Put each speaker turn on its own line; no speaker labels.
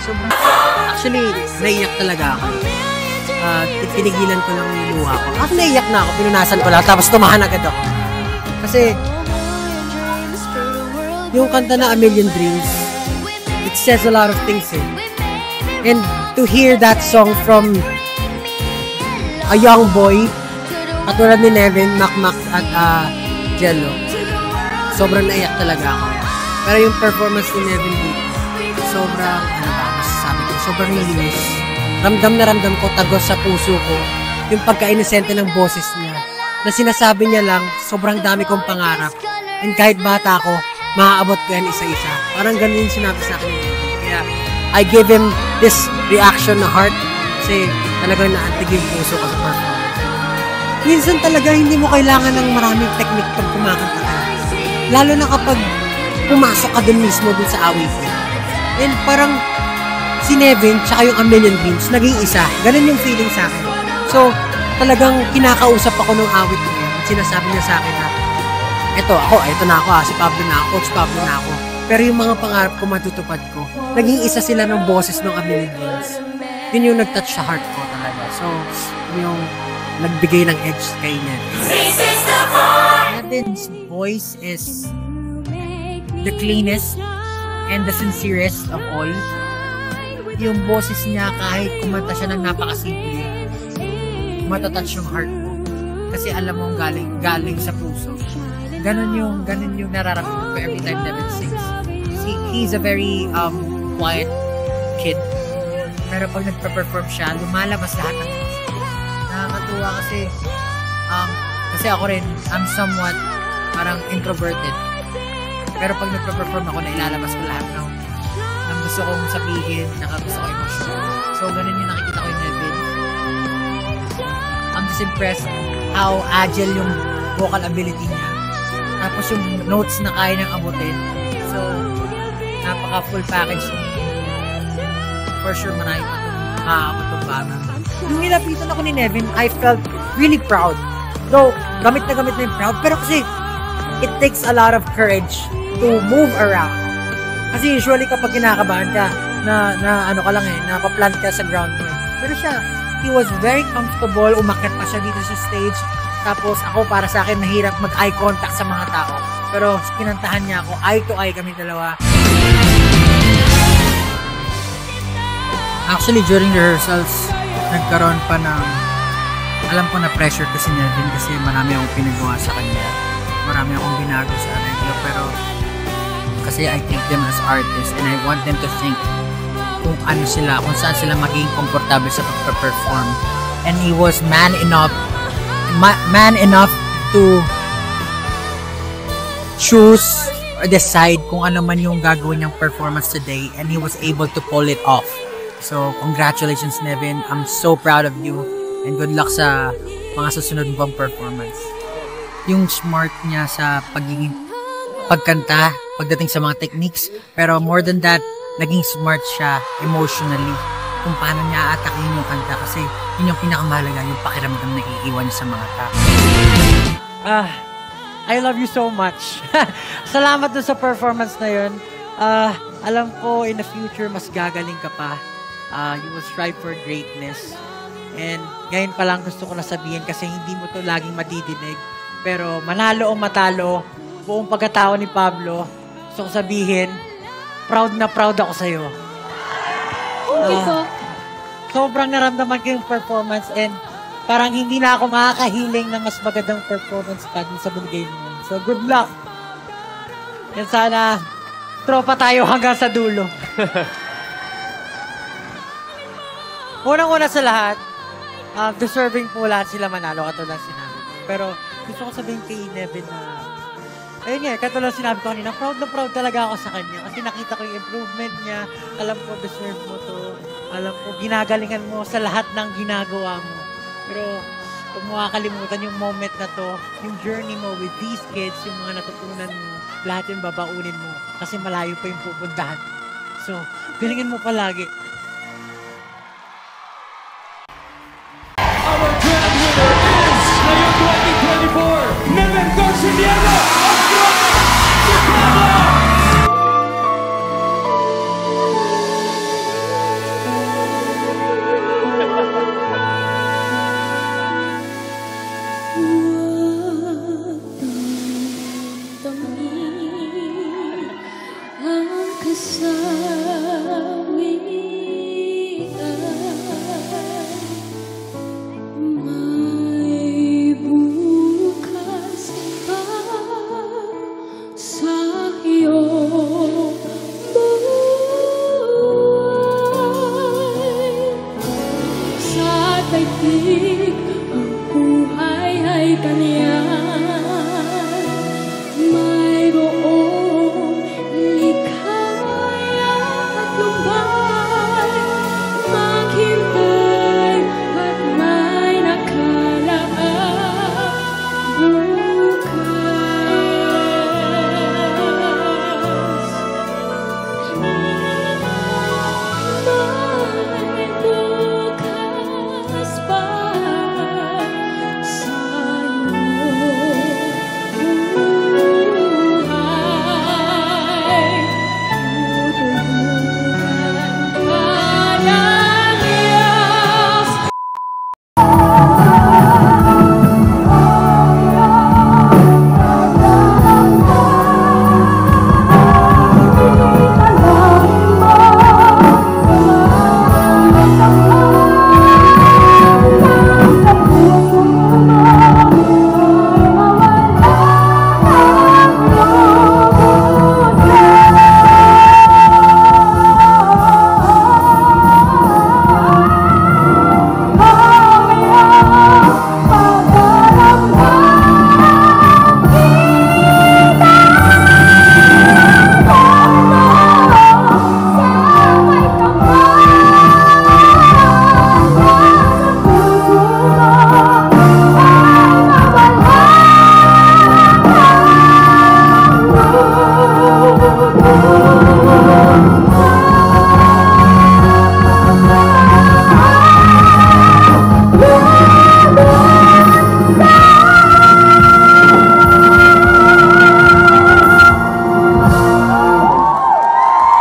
sobrang... Actually, naiyak talaga ako. Pinigilan ko lang yung luha ko. At naiyak na ako, pinunasan ko lang, tapos tumahan agad ako. Kasi, yung kanta na A Million Dreams, it says a lot of things eh. And to hear that song from a young boy, katulad ni Nevin, Mac at Jello, sobrang naiyak talaga ako. Pero yung performance ni Nevin dito, sobrang, masasabi ko, sobrang linis. Ramdam na ramdam ko, tagos sa puso ko, yung pagka-inosente ng boses niya, na sinasabi niya lang, sobrang dami kong pangarap. And kahit bata ko, maaabot ko yan isa-isa. Parang ganun yung sinabi sa akin. Kaya, I give him this reaction na heart, kasi talagang naantig yung puso ko sa performance. Minsan talaga, hindi mo kailangan ng maraming technique pag kumakanta ka. Lalo na kapag pumasok ka dun mismo dun sa awitin. And parang si Nevin tsaka yung A Million Dreams naging isa. Ganun yung feeling sa akin. So, talagang kinakausap ako ng awit niya. Sinasabi niya sa akin na, ito na ako si Pablo na ako, Coach Pablo na ako. Pero yung mga pangarap ko matutupad ko, naging isa sila ng boses ng A Million Dreams. Yun yung nag-touch sa heart ko talaga. So, yung nagbigay ng edge kay Nevin. Nevin's voice is the cleanest and the sincerest of all. Yung boses niya, kahit kumanta siya ng napakasimple, matatouch yung heart mo. Kasi alam mo galing sa puso. Ganun yung nararamdaman ko every time Nevin sings. He's a very quiet kid. Pero pag nagpa-perform siya, lumalabas lahat ng nakakatuwa kasi ako rin, I'm somewhat parang introverted. Pero pag nagpa-perform ako, nailalabas ko lahat ng gusto kong sabihin, gusto ko emotion. So, ganun yung nakikita ko yung Nevin. I'm just impressed how agile yung vocal ability niya. Tapos yung notes na kaya niyang abutin. So, napaka-full package niya. For sure, marami pa itong bata. Nung nilapitan ako ni Nevin, I felt really proud. Though, gamit na yung proud. Pero kasi, it takes a lot of courage to move around. Kasi usually kapag kinakabahan ka, napaplant ka sa ground mo. Pero siya, he was very comfortable, umakyat pa siya dito sa stage. Tapos ako, para sa akin, mahirap mag-eye contact sa mga tao. Pero kinantahan niya ako, eye to eye kami dalawa. Actually, during rehearsals, nagkaroon pa ng, alam ko na pressure ko si Nevin kasi marami akong pinagawa sa kanya. Marami akong binago sa arreglo, pero kasi I take them as artists and I want them to think kung ano sila, kung saan sila maging komportable sa pagpa-perform. And he was man enough to choose or decide kung ano man yung gagawin niyang performance today, and he was able to pull it off. So, congratulations, Nevin. I'm so proud of you and good luck sa mga susunod mong performance. Yung smart niya sa pagkanta, pagdating sa mga techniques, pero more than that, naging smart siya emotionally kung paano niya atakin yung kanta kasi yun yung pinakamahalaga, yung pakiramdam na iiwan niya sa mga tao.
I love you so much. Salamat dun sa performance na yun. Alam ko in the future mas gagaling ka pa. You will strive for greatness. And ngayon pa lang gusto ko na sabihin kasi hindi mo to laging madidinig. Pero manalo o matalo, buong pagkatao ni Pablo, gusto ko sabihin, proud na proud ako sa'yo. Sobrang naramdaman ko yung performance and parang hindi na ako makakahiling na mas magandang performance pa din sa binigay mo. So good luck. And sana tropa tayo hanggang sa dulo. Unang-una sa lahat, deserving po lahat sila manalo katulad sinabi ko. Pero gusto ko sabihin kay Nevin na ayun nga, katulad sinabi ko kanina, proud na proud talaga ako sa kanya kasi nakita ko yung improvement niya. Alam ko, deserve mo to. Alam ko, ginagalingan mo sa lahat ng ginagawa mo. Pero kung makakalimutan yung moment na to, yung journey mo with these kids, yung mga natutunan mo, lahat yung babaunin mo kasi malayo pa yung pupuntahan. So, galingin mo palagi.
Our grand winner is ngayong 2024, Nevin Garcinia!
like this.